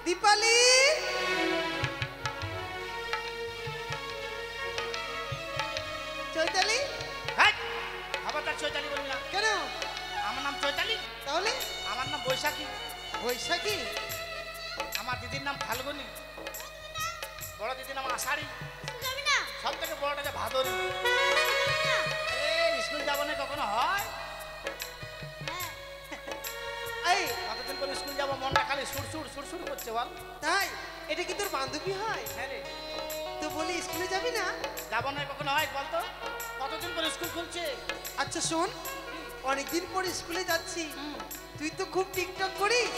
দীপালি চৈতালি হ্যাঁ খবরদার চৈতালি বলবি না। কেন? আমার নাম চৈতালি। তাহলে আমার নাম বৈশাখী। বৈশাখী? আমার দিদির নাম ফাল্গুনি। বড় দিদির নাম আষাঢ়ি। সব থেকে বড়টা যে ভাদরি। স্কুল যাবো না কখনো হয়? এই কতদিন পর স্কুল যাবো, মনটা খালি সুরসুর সুরসুর করছে বল। তাই? এটা কি তোর বান্ধবী হয়? হ্যাঁ রে। তো বলি স্কুলে যাবি না? যাবো না কখনো হয় বলতো? কতদিন পর স্কুল খুলছে? আচ্ছা শোন, অনেকদিন পর স্কুলে যাচ্ছি, তুই তো খুব টিকটক করিস,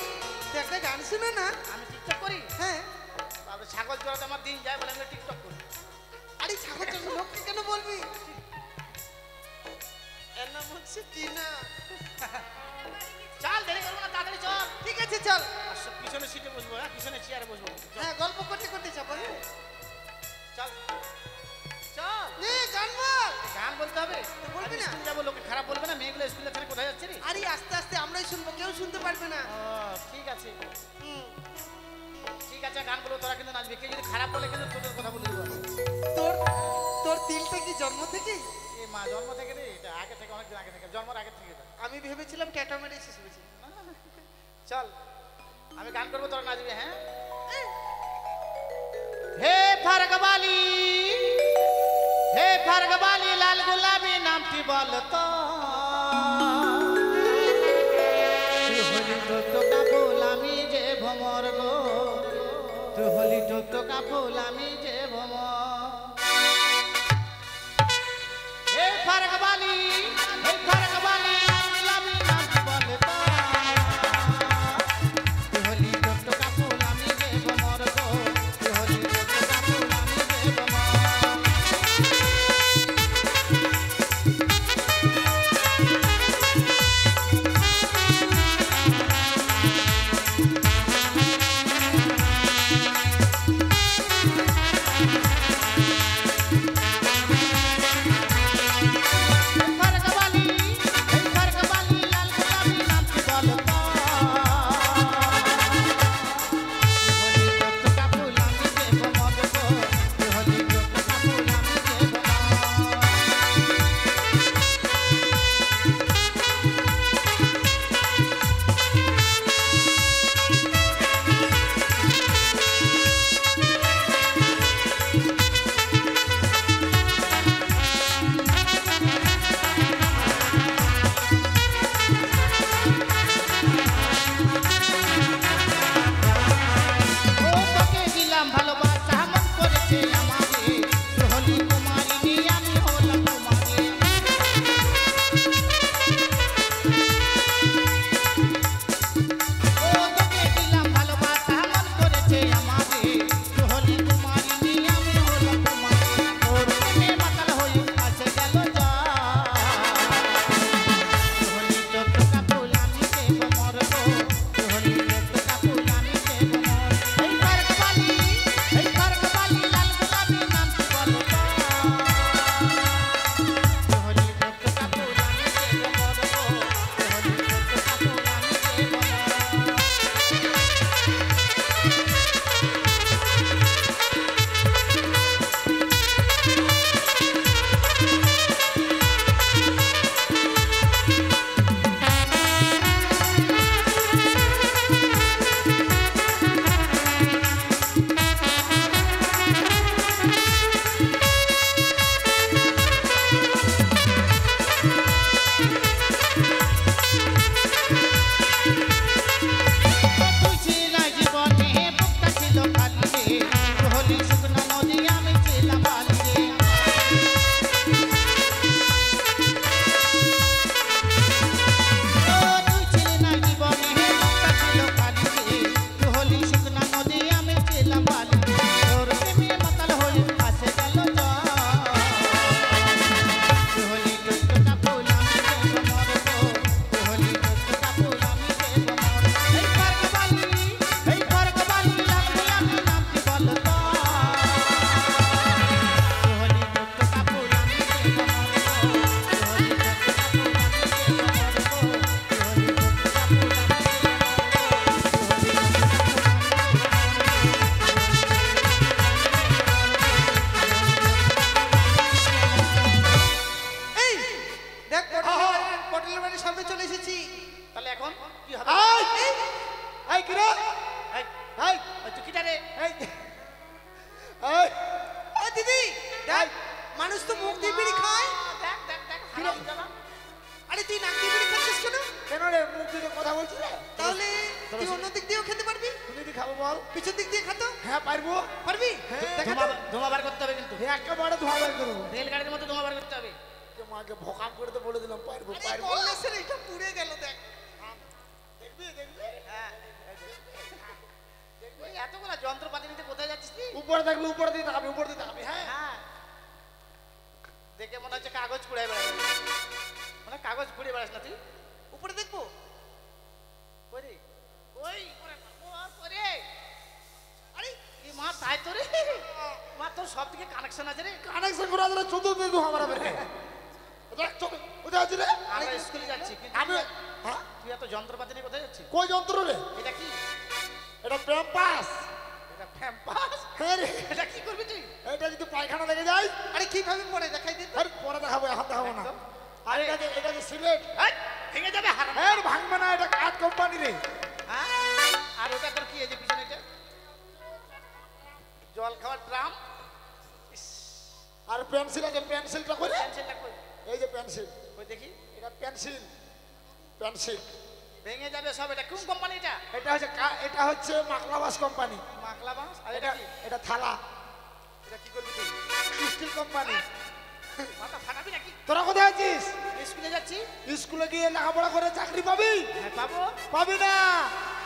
তুই একটা গান শুনো না। আমি টিকটক করি? হ্যাঁ। তারপরে ছাগল জোড়াতে আমার দিন যায় বলে আমি টিকটক করি। আরে ছাগল চল, লোককে কেন বলবি? এর নাম হচ্ছে টিনা। চল দেরি করবো না, তাড়াতাড়ি চল। ঠিক আছে চল। আর পিছনে সিটে বসবো, হ্যাঁ পিছনে চেয়ারে বসবো। হ্যাঁ গল্প করতে করতে যাবো। চল চল। নে গান বল। গান বলতে হবে? বলবি না? স্কুল যাবো, লোকে খারাপ বলবে না? মেয়েগুলো স্কুলে থেকে কোথায় যাচ্ছে রে? আরে আস্তে আস্তে আমরাই শুনবো, কেউ শুনতে পারবে না। ও ঠিক আছে ঠিক আছে, গান বলো, তোরা কিন্তু নাচবি। কেউ যদি খারাপ বলে কিন্তু তোদের কথা বলে দেবো। তোর তোর তিলটা কি জন্ম থেকে? এই মা জন্ম থেকে রে, এটা আগে থেকে, অনেকদিন আগে থেকে, জন্মের আগে থেকে। আমি ভেবেছিলাম ট্যাটা মেরে শেষ হয়েছে। চল আমি গান করবো, তোরা নাচবি। হ্যাঁ। হে ফারগবালি, হে ফারগবালি, লাল গোলাপি নামটি বলতো। তুই হলি টোকা ফুল, আমি যে ভ্রমর গো। তুই হলি টোকা ফুল, আমি যে ভ্রমর। হে ফারগবালি, হে ফারগবালি, লাল গোলাপি নামটি বলতো। তুই হলি টোকা ফুল, আমি যে ভ্রমর গো। তুই হলি টোকা ফুল, আমি যে ভ্রমর। কিরে এই এই ওই তুই কিটা রে এই এই ও দিদি দেখ মানুষ তো মুখ দিয়ে বিড়ি খায় দেখ দেখ দেখ হারাম জানা আরে তুই নাক দিয়ে বিড়ি খাচ্ছিস কেন কেন রে মুখ দিয়ে কথা বলছিস রে তাহলে তুই অন্য দিক দিয়েও খেতে পারবি তুমি কি খাবো বল পিছন দিক দিয়ে খাতো হ্যাঁ পারবো পারবি দেখা তো ধোঁয়া বার করতে হবে কিন্তু একেবারে ধোয়া বের করবো রেলগাড়ির মতো ধোঁয়া বার করতে হবে মাকে ভকাম করে তো বলে দিলাম পারবো আরে পারবো কলেজের এটা পুড়ে গেল দেখ দেখবি দেখবি হ্যাঁ ওই এতগুলা যন্ত্রপাতি নিতে কোথায় যাচ্ছিস তুই উপরে দেখবি উপরে দিয়ে তাকাবি উপরে দিয়ে তাকাবি হ্যাঁ হ্যাঁ দেখে মনে হচ্ছে কাগজ কুড়াই বেড়াস মানে কাগজ কুড়িয়ে বেড়াস না তুই উপরে দেখবো করি ওই করে করে আরে এই মা তাই তো রে মা তোর সব দিকে কানেকশন আছে রে কানেকশন করা দিলে চতুর্থ দিয়ে ধোয়া মারাবে রে দেখ চোখ কোথায় আছে রে আমরা স্কুলে যাচ্ছি কিন্তু আমি হ্যাঁ তুই এত যন্ত্রপাতি নিয়ে কোথায় যাচ্ছিস কই যন্ত্র রে এটা কি এটা প্যাম্পাস এটা ফ্যাম্পাস হ্যাঁ রে এটা কি করবি তুই এটা যদি পায়খানা লেগে যায় আরে কিভাবে পড়ে দেখাই দিন আরে পরে দেখাবো এখন দেখাবো না একদম। আর এটা যে সিলেট এই, ভেঙে যাবে হারাম এর ভাঙবে না এটা কাঠ কোম্পানি রে হ্যাঁ আর ওটা তোর কি এই যে পিছনে এটা জল খাওয়ার ড্রাম আর পেন্সিল আছে পেন্সিলটা করে পেন্সিলটা কই এই যে পেন্সিল কই দেখি এটা পেন্সিল পেন্সিল ভেঙে যাবে সব এটা কোন কোম্পানি এটা এটা হচ্ছে মাকলাবাস কোম্পানি মাকলা বাঁশ আর এটা এটা কি এটা থালা এটা কি করবি তুই স্টিল কোম্পানি মাথা ফাটাবি নাকি তোরা কোথায় আছিস স্কুলে যাচ্ছি স্কুলে গিয়ে লেখাপড়া করে চাকরি পাবি হ্যাঁ পাবো পাবি না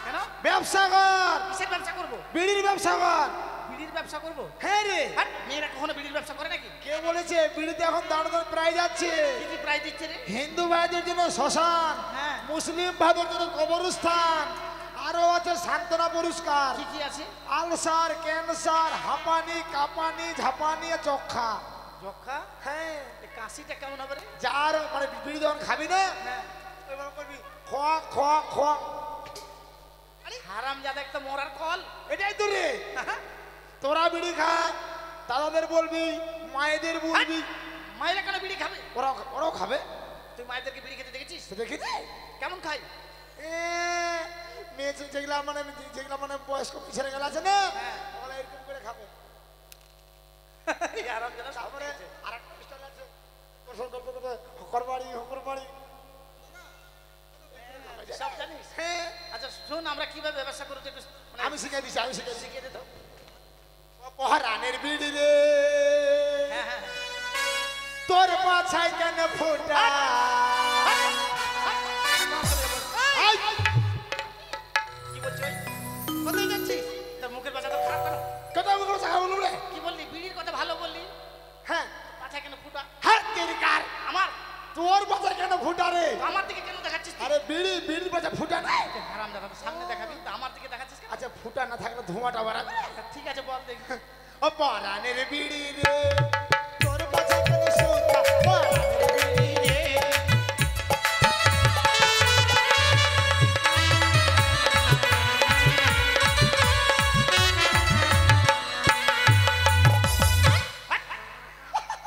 কেন ব্যবসা কর কিসের ব্যবসা করবো বিড়ির ব্যবসা কর বিড়ির ব্যবসা করবো হ্যাঁ রে হ্যাঁ মেয়েরা কখনো বিড়ির ব্যবসা করে নাকি কে বলেছে বিড়িতে এখন দাঁড় প্রাইজ আছে কি কি প্রাইজ দিচ্ছে রে হিন্দু ভাইদের জন্য শ্মশান হ্যাঁ মুসলিম ভাইদের জন্য কবরস্থান আরো আছে সান্ত্বনা পুরস্কার কি কি আছে আলসার ক্যান্সার হাঁপানি কাঁপানি ঝাঁপানি চক্ষা যক্ষা হ্যাঁ এই কাশিটা কেমন হবে রে যার মানে বিড়ি যখন খাবি না হ্যাঁ এবার করবি খোয়া খোয়া খোয়া হারাম যাদা একটা মরার কল এটাই তো রে তোরা বিড়ি খা দাদাদের বলবি মায়েদের বলবি মায়েরা কেন বিড়ি খাবে ওরাও খাবে তুই মায়েদেরকে বিড়ি খেতে দেখেছিস তো দেখেছি কেমন খাই এ মেয়ে যেগুলা মানে বয়স্ক পিছনে গেলে আছে না হ্যাঁ। ওরা এরকম করে খাবে হারাম যাদা তারপরে আরেকটা স্টাইল আছে গোসল করতে করতে হকর বাড়ি সব জানিস হ্যাঁ আচ্ছা শোন আমরা কিভাবে ব্যবসা করতে একটু মানে আমি শিখাই দিচ্ছি শিখিয়ে দে তো পহরানের বিড়ি রে হ্যাঁ হ্যাঁ হ্যাঁ। তোর পাছায় কেন ফোটা এই, কি বলছিস কোথায় যাচ্ছিস তোর মুখের ভাষা তো খারাপ কেন কেন আমি কোনো কথা বলবো রে কি বললি বিড়ির কথা ভালো বললি হ্যাঁ পাছা কেন ফুটা হ্যাঁ তেরি কার আমার তোর পাছায় কেন ফোটা রে তো আমার দিকে কেন দেখাচ্ছিস তুই? আরে বিড়ির পাছা ফুটা নাই হারাম দাদা সামনে দেখাবি তো আমার দিকে দেখাচ্ছিস কেন আচ্ছা ফুটা না থাকলে ধোঁয়াটা বাড়াবে ঠিক আছে বল দেখি ও পরানের বিড়ি রে তোর পাছায় কেন সুতা পরানের বিড়ি রে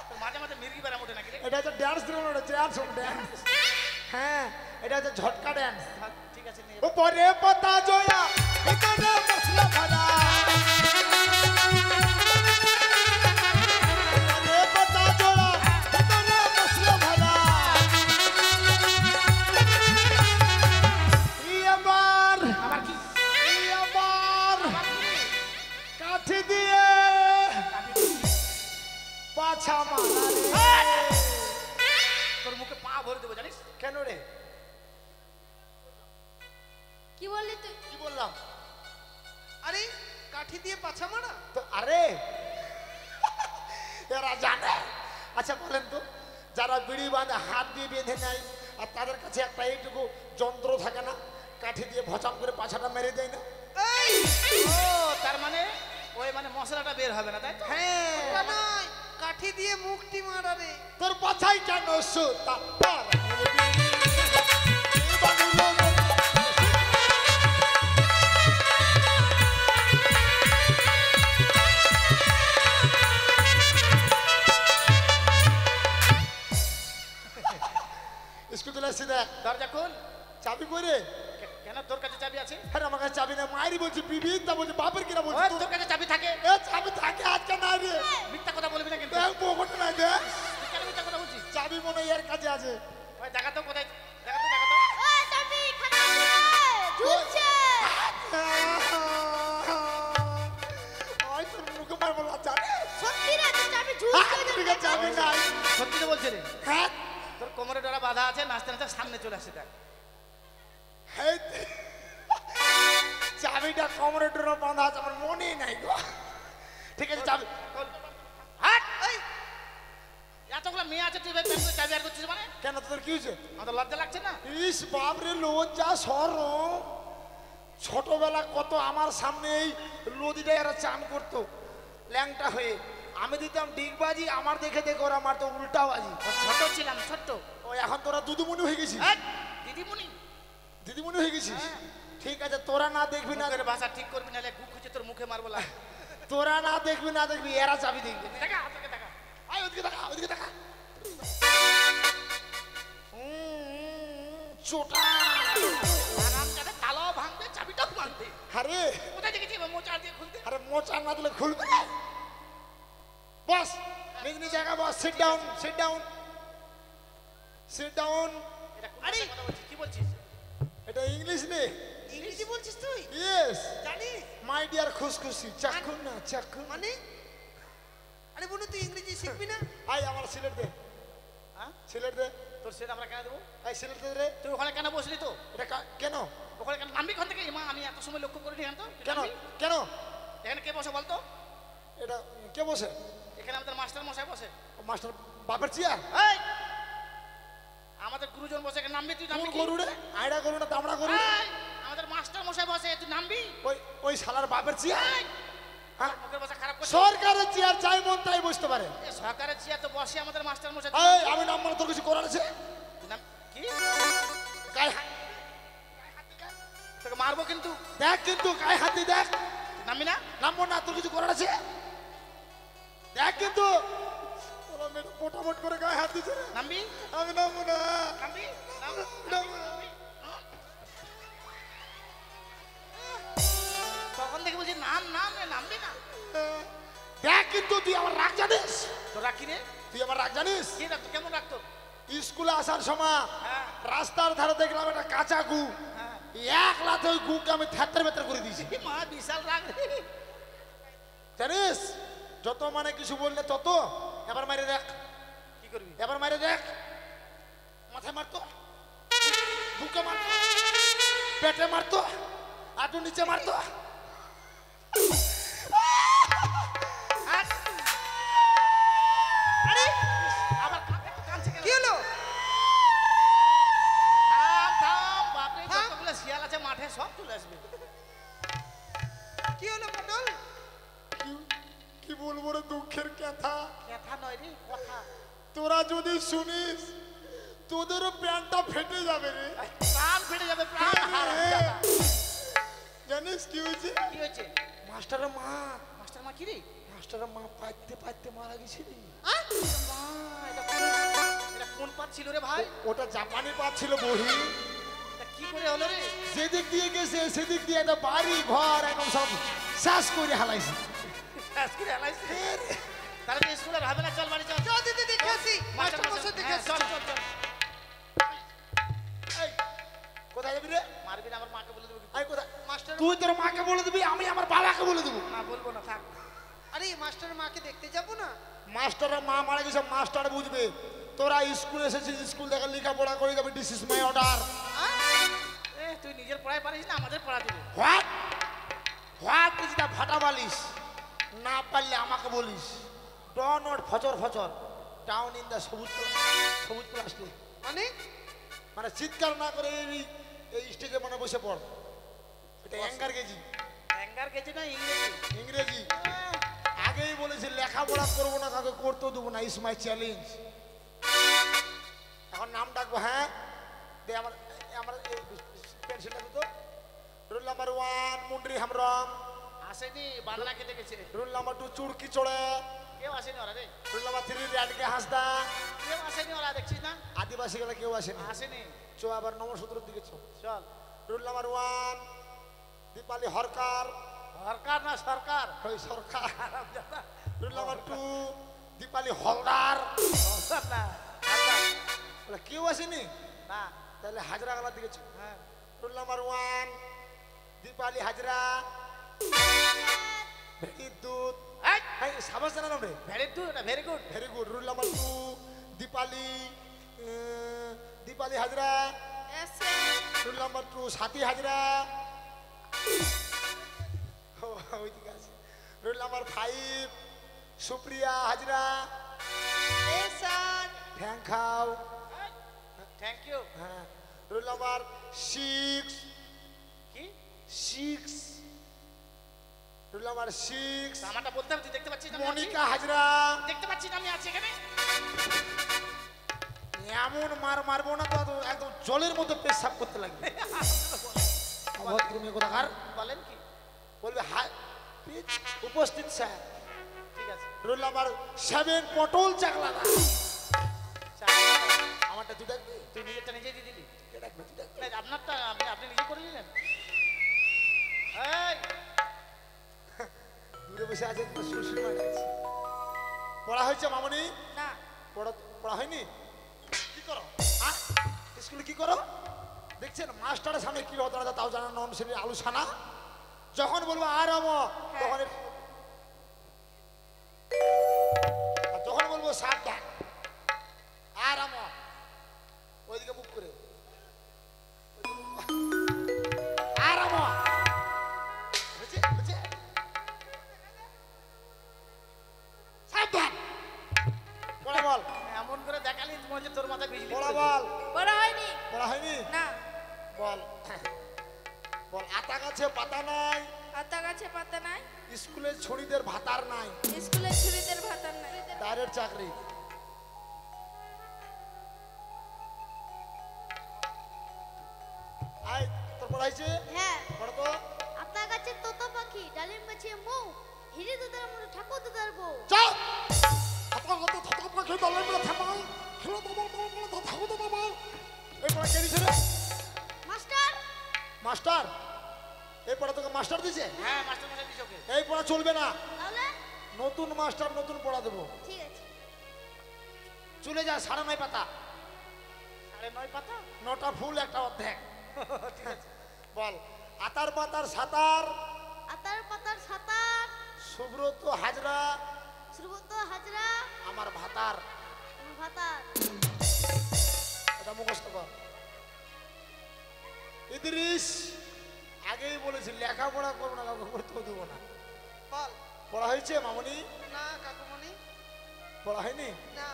তোর মাঝে মাঝে মির্গি বেড়া ওঠে নাকি রে এটা হচ্ছে ড্যান্স দিল না ড্যান্স হ্যাঁ এটা হচ্ছে ঝটকা ড্যান্স হ্যাঁ, ঠিক আছে নিয়ে উপরে পাতা জয়া ভিতরে মশলা ভরা উপরে পাতা জয়া ভিতরে মশলা ভরা এবার আবার কি এবার আবার কি? কাঠি দিয়ে পাছা মারা রে। তোর মুখে পা ভরে দেবো জানিস কেন রে কি বললি তুই কি বললাম আরে কাঠি দিয়ে পাছা মারা তো আরে এরা জানে আচ্ছা বলেন তো যারা বিড়ি বাঁধে হাত দিয়ে বেঁধে নেয় আর তাদের কাছে একটা এইটুকু যন্ত্র থাকে না কাঠি দিয়ে ভচাম করে পাছাটা মেরে দেয় না এই ও তার মানে ওই মানে মশলাটা বের হবে না তাই তো হ্যাঁ ওটা নয় কাঠি দিয়ে মুখটি মারা রে তোর পাছাই কেন সুতা পরানের বিড়ি রে, বাঁধলো মন। স্কুল চলে আসছি দেখ দরজা খোল চাবি করে কেন তোর কাছে চাবি আছে হ্যাঁ আমার কাছে চাবি চাবি না মায়েরই বলছি বিবি তা বলছি বাপের কিনা বলছি ওই, তোর তোর কাছে চাবি থাকে এ চাবি থাকে আজকে না রে মিথ্যা কথা বলবি না কিন্তু দেখ পকেটে নাই দে তুই কেন মিথ্যা কথা বলছিস চাবি মনে হয় এর কাছে আছে ওই দেখা তো কোথায় দেখা তো দেখা তো ওই চাবি এখানে আছে ঝুলছে ওই তোর মুখে মারবো না জানে সত্যি না তো চাবি ঝুলছে ঠিক আছে চাবি নাই সত্যি তো বলছে রে হ্যাঁ তোর কোমরে ডোরা বাঁধা আছে নাচতে নাচতে সামনে চলে আসছে দেখ এই চাবিটা কোমরে ডোরা বাঁধা আছে আমার মনেই নাই গো ঠিক আছে চাবি হাট এই এতগুলো মেয়ে আছে তুই ব্যাংক চাবি আর করছিস মানে কেন তোর কি হয়েছে আমাদের লজ্জা লাগছে না ইস বাপরে লজ্জা সরম ছোটবেলা কত আমার সামনে এই নদীটা এরা চান করতো ল্যাংটা হয়ে আমি দিতাম ডিগবাজি আমার দেখে দেখে ওরা মারতো উল্টা বাজি ছোট ছিলাম ছোট্ট ও এখন তোরা দুদুমনি হয়ে গেছিস হাট, দিদিমণি দিদিমনি হয়ে গেছিস হ্যাঁ। ঠিক আছে তোরা না দেখবি না মুখের ভাষা ঠিক করবি নাহলে গু খুঁজে তোর মুখে মারবো না তোরা না দেখবি এরা চাবি দেখবি দেখা হাতকে দেখা আয় ওদিকে দেখা ওদিকে দেখা চোটা আরাম যাবে তালাও ভাঙবে চাবিটাও ভাঙবে আরে কোথায় দেখেছি মোচার দিয়ে খুলতে আরে মোচা না দিলে খুলবে বস নিজ নিজ জায়গা বস sit down sit down sit down এটা কোন ভাষায় কথা বলছিস কি বলছিস এটা ইংলিশ নে ইংরেজি বলছিস তুই ইয়েস জানিস মাই ডিয়ার খুশখুশি চাকুন না চাকুন মানে আরে বনু তুই ইংরেজি শিখবি না আয় আমার সিলেট দে হ্যাঁ সিলেট দে তোর সেটা আমরা কেন দেবো আয় সিলেট দে রে তুই ওখানে কেন বসলি তো এটা কেন ওখানে কেন নামবি কোন থেকে মা আমি এত সময় লক্ষ্য করিনি জানো তো তুই কেন নামবি? কেন এখানে কে বসে বলতো এটা কে বসে এখানে আমাদের মাস্টার মশাই বসে মাস্টার বাপের চেয়ার এই আমাদের গুরুজন বসে এখানে নামবি তুই কোন নামবি কি? গরু রে আইডা গরু না দামড়া গরু এই, আমাদের মাস্টার মশাই বসে তুই নামবি ওই ওই শালার বাপের চেয়ার এই, হ্যাঁ? মুখের ভাষা খারাপ করছিস সরকারের চেয়ার চাই মন তাই বসতে পারে এ, সরকারের চেয়ার তো বসে আমাদের মাস্টার মশাই এই আমি নাম মানে তোর কিছু করার আছে তুই নাম কি গায়ে হাত তোকে মারবো কিন্তু দেখ কিন্তু গায়ে হাত দিয়ে দেখ তুই নামবি না নামবো না তোর কিছু করার আছে দেখ কিন্তু ওরা মেয়েটা মোটামুট করে গায়ে হাত দিচ্ছে রে। নামবি আমি নামবো না নামবি নাম নামবো না। তখন থেকে বলছি নাম নাম এ, নামবি না দেখ কিন্তু তুই আমার রাগ জানিস তো রাখি রে তুই আমার রাগ জানিস কি রাখতো কেমন রাখতো স্কুলে আসার সময় হ্যাঁ রাস্তার ধারে দেখলাম একটা কাঁচা গু হ্যাঁ এক লাথে ওই গুকে আমি থ্যাত্তার ভেতর করে দিয়েছি এ মা বিশাল রাগ রে জানিস যত মানে কিছু বললে তত এবার মারে দেখ কি করবি এবার মারে দেখ মাথায় মারতো বুকে মারতো পেটে মারতো আটু নিচে মারতো হাট। আরে আবার কাঁদছে কেন? কি হলো থাম থাম বাপরে থাম। যতগুলো শিয়াল আছে মাঠে সব চলে আসবে কি হলো পটল কি বলবো রে দুঃখের কথা কথা নয় রে কথা তোরা যদি শুনিস তোদেরও প্যান্টটা ফেটে যাবে রে প্রাণ ফেটে যাবে প্রাণ হারাম দাদা। জানিস কি হয়েছে কি হয়েছে মাস্টারের মা মাস্টার মা কি রে মাস্টারের মা পাইতে পাইতে মারা গেছে রে মা এটা কোন পাত ছিল রে ভাই ওটা জাপানি পা ছিল বহি এটা কি করে হলো রে যেদিক দিয়ে গেছে সেদিক দিয়ে একটা বাড়ি ঘর একদম সব শেষ করে হালাইছে আজকে এলাইছে তাহলে তো স্কুলে হবে না চল বাড়ি চল চল দিদি দেখে আসি মাস্টার মশাই দেখে হ্যাঁ, আসি চল চল চল এই, কোথায় যাবি রে মারবি না আমার মাকে বলে দেবো কিন্তু। এই কোথায় মাস্টার তুই তোর মাকে বলে দিবি আমি আমার বাবাকে বলে দেবো না বলবো না থাক আরে মাস্টার মাকে দেখতে যাবো না মাস্টারের মা মারা গেছে মাস্টার বুঝবে তোরা স্কুলে এসেছিস স্কুল থেকে লেখাপড়া করে যাবে দিস ইজ মাই অর্ডার এ তুই নিজের পড়ায় পারিস না আমাদের পড়া দিবি হোয়াট হোয়াট ইজ দ্য ফাটা বালিশ না পারলে আমাকে বলিস ডো নট ফচর ফচর ডাউন ইন দ্য সবুজ প্লাস্টিক মানে মানে চিৎকার না করে এই স্টেজে মানে বসে পড় এটা অ্যাঙ্গার গেজি অ্যাঙ্গার গেছে না ইংরেজি ইংরেজি আগেই বলেছি লেখাপড়া করবো না কাউকে করতেও দেবো না ইস মাই চ্যালেঞ্জ এখন নাম ডাকবো হ্যাঁ দে আমার আমার পেন্সিলটা তো রুল নাম্বার 1 মুন্ডরি হামরম আসেনি বাংলা কেটে গেছে রুল নাম্বার 2 চুরকি চড়ে কেউ আসেনি ওরা রে রুল নাম্বার 3 র্যাটকে হাসদা কেউ আসেনি ওরা দেখছিস না আদিবাসী গেলে কেউ আসেনি আসেনি চো আবার নমসূত্রের দিকে চো চল রুল নাম্বার 1 দীপালি হরকার, সরকার না সরকার। ওই সরকার। হারামজাদা। Roll number 2 Dipali Haldar. সরকার না হালদার। বলে কেউ আসেনি, না। তাহলে হাজরা গলার দিকে চল। হ্যাঁ। রোল নাম্বার 1 দীপালি হাজরা, বিদ্যুৎ। এই, এই সাবাস জানানো রে, very good, very good. Very good. Roll number 2 Dipali Dipali Hazra. Yes, sir. Roll number 2 Sathi Hazra. ও, ওইদিকে আছে। Roll number 5 Supriya Hazra. Yes, sir. ঠ্যাং খাও। Thank you. হ্যাঁ। রুল নাম্বার 6 কি? 6 রুল নাম্বার 6 আমারটা বলতে হবে, তুই দেখতে পাচ্ছিস না আমি আছি? মনিকা হাজরা। দেখতে পাচ্ছিস না আমি আছি এখানে? এমন মার মারবো না তো একদম জলের মধ্যে পেশাব করতে লাগবে। অভদ্র মেয়ে কোথাকার। বলেন কি? বলবে উপস্থিত স্যার। ঠিক আছে। রোল নাম্বার 7 পটল চাকলা। চা- আমারটা তুই দেখবি, তুই নিজেরটা নিজেই দিয়ে দিলি? কে দেখবে তুই দেখবি। না, আপনারটা আপনি নিজে করে নিলেন। এই, দূরে বসে আছে তো শ্বশুর মা ডাকছে। পড়া হয়েছে মামনি? না। পড়া হয়নি? কি করো? হ্যাঁ, স্কুলে কি করো? দেখছেন মাস্টারের সামনে কি হতো না তাও জানা নন শ্রেণীর আলোচনা। যখন বলবো আর তখন আর যখন বলবো সাবধান আর ওইদিকে মুখ করে আর সাবধান। পড়া বল, এমন করে দেখালি তোমার যে তোর মাথায় বিজলি পড়া পড়েছে। বল। বড় হয়নি। পড়া হয়নি? না। বল বল। আতা গাছে পাতা নাই, আতা গাছে পাতা নাই, স্কুলের ছড়িদের ভাতার নাই, স্কুলের ছুরিদের ভাতার নাই। বাইরের চাকরি। আয় তোর পড়াইছে? হ্যাঁ। পড়া তো। আতা গাছে তোতা পাখি, ডালিম গাছে মৌ, হিরে দুধার মতো ঠাকুর দুধার বউ। চল থাপা কত থাপা পাখি দলের মধ্যে থাপাও খেলো বাবা বাবা থাকো তো বাবা। এই পড়া কে দিছে রে? মাস্টার। মাস্টার। এই পড়া তোকে মাস্টার দিছে? হ্যাঁ, মাস্টার মশাই দিছে ওকে। এই পড়া চলবে না, তাহলে নতুন মাস্টার নতুন পড়া দেবো। ঠিক আছে। চলে যা 9.5 পাতা, 9.5 পাতা। 9টা ফুল একটা অর্ধেক। ঠিক আছে। বল। আতার পাতার সাতার আতার পাতার সাতার, সুব্রত হাজরা শ্রীবন্ত হাজরা, আমার ভাতার। আমার ভাতার। এটা মুখস্থ কর। ইদ্রিস আগেই বলেছি লেখাপড়া করবো না, কাউকে করতেও দেবো না। বল। পড়া হয়েছে মামনি? না কাকুমণি, পড়া হয়নি? না।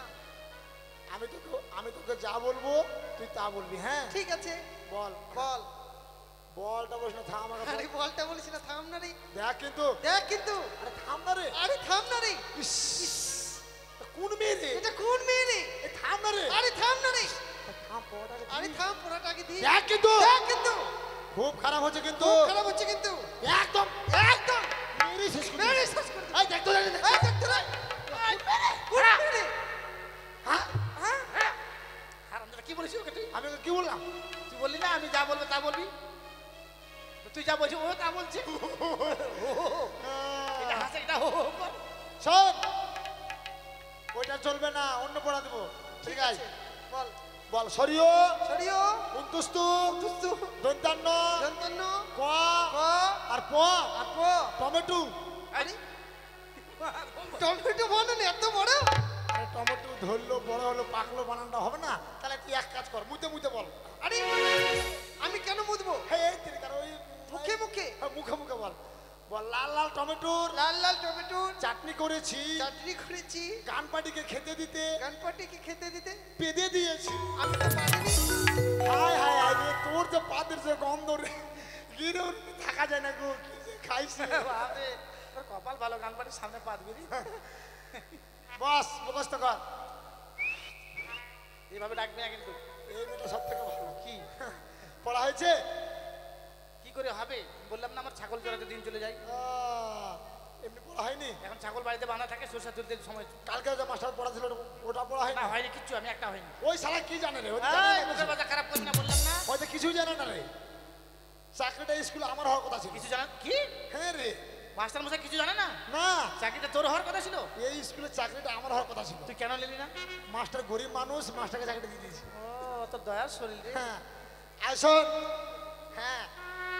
আমি তোকে যা বলবো তুই তা বলবি। হ্যাঁ ঠিক আছে, বল বল। বলটা বলিস না, থাম আমাকে আরে বলটা বলিস না, থাম না রে। দেখ কিন্তু। দেখ কিন্তু। আরে থাম না রে। আরে থাম না রে। ইস, কোন মেয়ে রে? এটা কোন মেয়ে রে? এ থাম না রে। আরে থাম না রে। থাম পড়াটাকে দিবি। আরে থাম, পড়াটা আগে দি। দেখ কিন্তু। দেখ কিন্তু। খুব খারাপ হচ্ছে কিন্তু। খুব খারাপ হচ্ছে কিন্তু। একদম একদম মেরে শেষ করে মেরে দিবি। শেষ করে দিবি। এই দেখ তো দেখ, দেখ। এই দেখ তো রে। কোন মেয়ে রে? হ্যাঁ হ্যাঁ? হারামজাদা, কি বলেছিস ওকে তুই? আমি ওকে কি বললাম? তুই বললি না আমি যা বলবো তা বলবি? তো তুই যা বলছিস ও তা বলছে। এটা হাসে, এটা হো হো কর। শোন, ওইটা চলবে না, অন্য পড়া দেবো। ঠিক আছে বল। বল। সরিও সরিও, উন্তুস্তু তুস্তু, দন্তান্ন দন্তন্য, ক ক, আর প আর প। টমেটো। আরে টমেটো বানান এত বড়? আরে টমেটো ধরলো বড় হলো পাকলো বানানটা হবে না? তাহলে তুই এক কাজ কর, মুতে মুতে বল। আরে আমি কেন মুদবো? হ্যাঁ এই তুই কারণ ওই মুখে মুখে। হ্যাঁ, মুখে মুখে বল। বল লাল লাল টমেটোর লাল লাল টমেটোর চাটনি করেছি, চাটনি করেছি, গান পাটিকে খেতে দিতে গানপাটিকে খেতে দিতে পেদে দিয়েছি। আমি তো পারিনি। হায় হায় হায় রে, তোর যে পাদের যে গন্ধ রে, গিরে থাকা যায় না গো, কি যে খাইছি। বাপরে, তোর কপাল ভালো, গান পাটির সামনে পা দিবি। বস মুখস্থ কর। এইভাবে ডাকবি না কিন্তু। এই মেয়েটা সব থেকে ভালো। কি পড়া হয়েছে? কি করে হবে? বললাম না আমার ছাগল চড়াতে দিন চলে যায়। এমনি পড়া হয়নি? এখন ছাগল বাড়িতে বাঁধা থাকে, সরষে তুলতে সময়। কালকে যে মাস্টার পড়া ছিল ওটা পড়া হয়নি? না হয়নি কিচ্ছু, আমি একটা হয়নি। ওই শালা কি জানে রে? এই, মুখের বাজা খারাপ করবি না, বললাম না। হয়তো কিছুই জানে না রে। চাকরিটা স্কুলে আমার হওয়ার কথা ছিল। কিছু জানেন কি? হ্যাঁ রে। মাস্টার মশাই কিছু জানে না? না, চাকরিটা তোর হওয়ার কথা ছিল। এই স্কুলে চাকরিটা আমার হওয়ার কথা ছিল। তুই কেন নিলি না? মাস্টার গরিব মানুষ, মাস্টারকে চাকরিটা দিয়ে দিয়েছি। ও তোর দয়ার শরীর রে। হ্যাঁ আসুন। হ্যাঁ,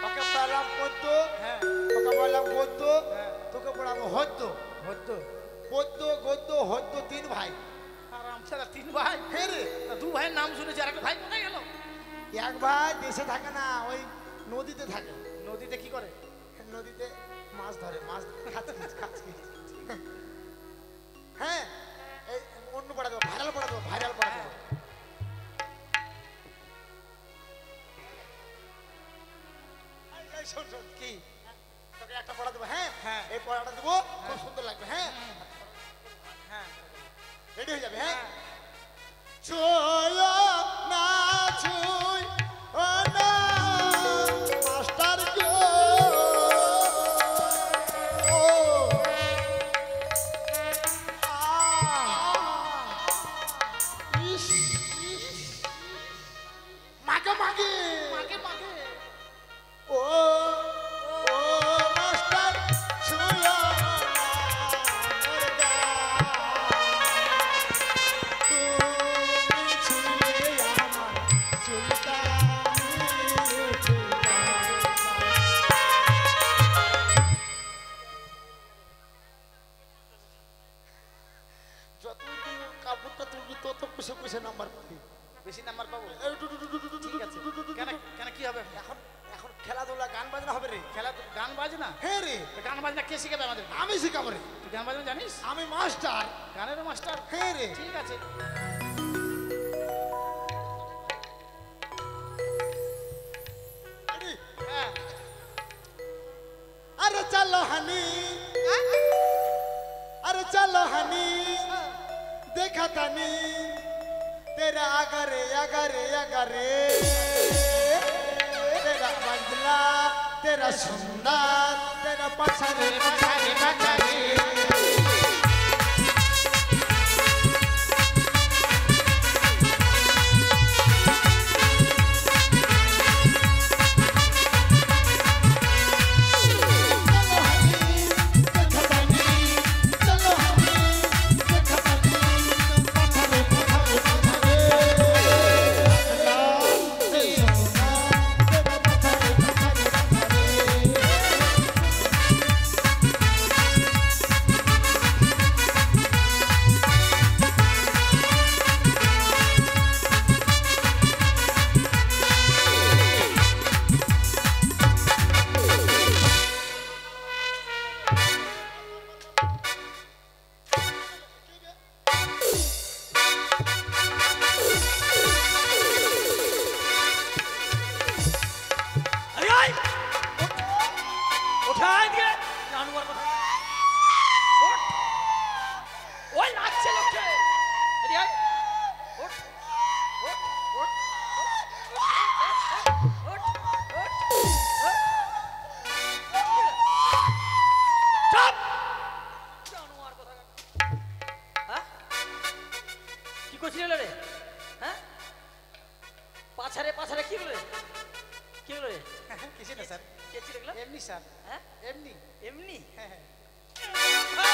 ওকে পড়ালাম পদ্য, হ্যাঁ ওকে বললাম গদ্য, হ্যাঁ। তোকে পড়াবো হদ্য। হদ্দ। পদ্য গদ্য হদ্য 3 ভাই। আর আমরা 3 ভাই। হ্যাঁ রে। 2 ভাইয়ের নাম শুনেছি, আর একটা ভাই কোথায় গেল? এক ভাই দেশে থাকে না, ওই নদীতে থাকে। নদীতে কি করে? নদীতে মাছ ধরে, মাছ খাচ্ছিস খাচ্ছিস। হ্যাঁ, এই অন্য পড়া দেবো, ভাইরাল পড়া দেবো, ভাইরাল পড়া দেবো। এই শোন শোন, কি? তোকে একটা পড়া দেবো। হ্যাঁ হ্যাঁ। এই পড়াটা দেবো, খুব সুন্দর লাগবে। হ্যাঁ, হ্যাঁ রেডি হয়ে যাবে। হ্যাঁ, ছুঁয়ো না ছুঁই ও না মাস্টার গো, ও ইস মাগে মাগে মাকে মাকে। ও ও মাস্টার ছুঁয়ো না মোর গান, তুমি ছুঁয়ে আমার সুলতানি যত কাপড়টা তুলবি তত কুসে কুসে নাম্বার পাবি। বেশি নাম্বার পাবো? এই two two two two two two ঠিক আছে। টু টু টু কেন টু। কেন কি হবে? এখন এখন খেলাধুলা গান বাজনা হবে রে। খেলা গান বাজনা? হ্যাঁ রে, গান বাজনা কে শিখাবে আমাদের? আমি শিখাবো রে। তুই গান বাজনা জানিস? আমি মাস্টার। গানেরও মাস্টার? হ্যাঁ রে। ঠিক আছে। রেডি? হ্যাঁ। अरे चलो हनी, अरे चलो हनी, देखा तनी तेरा अगरे अगरे अगरे, तेरा मंजला तेरा सुंदर तेरा पछारे पछारे पछारे। পাছারে পাছারে কি বলে কি বলে কিছু না স্যার, কে ছিল এগুলো? এমনি স্যার, হ্যাঁ এমনি। এমনি হ্যাঁ, হ্যাঁ।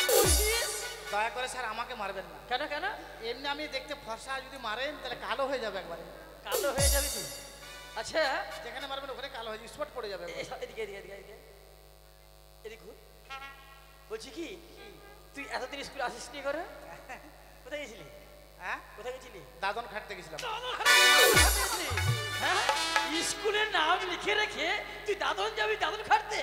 বলছিস? দয়া করে স্যার আমাকে মারবেন না। কেন কেন এমনি আমি দেখতে ফর্সা, যদি মারেন তাহলে কালো হয়ে যাবে একবারে। কালো হয়ে যাবি তুই? আচ্ছা যেখানে মারবেন ওখানে কালো হয়ে যাবে, স্পট পড়ে যাবে একবারে। এদিকে এদিকে এদিকে এদিকে এদিকে ঘুর। বলছি কি তুই এতদিন স্কুলে আসিস নি করে? কোথায় গেছিলি? হ্যাঁ, কোথায় গেছিলি? দাদন খাটতে গেছিলাম। হ্যাঁ স্কুলের নাম লিখে রেখে তুই দাদন যাবি দাদন খাটতে?